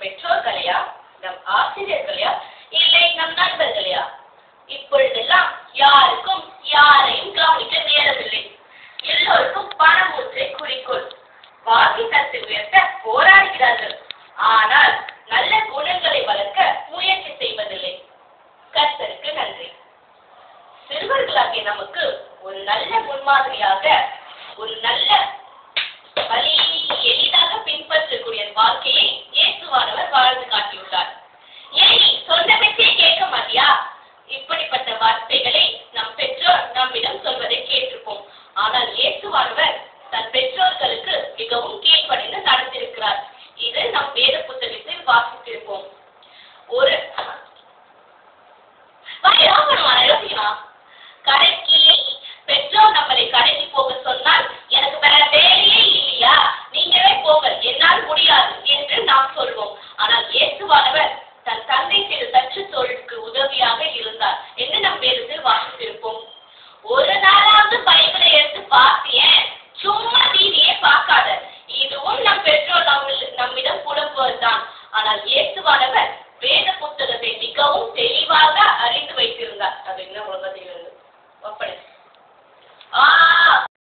பெற்றோர்களையா, நம் ஆசிரியர்களையா, இல்லை நம் நண்பர்களையா? இப்பொழுதெல்லாம் யாருக்கும் யாரையும் கவனிக்க நேரமில்லை. எல்லோருக்கும் பணம் ஒன்றே குறிக்கோள். வாழ்க்கை தரத்தை உயர்த்த போராடுகிறார்கள்.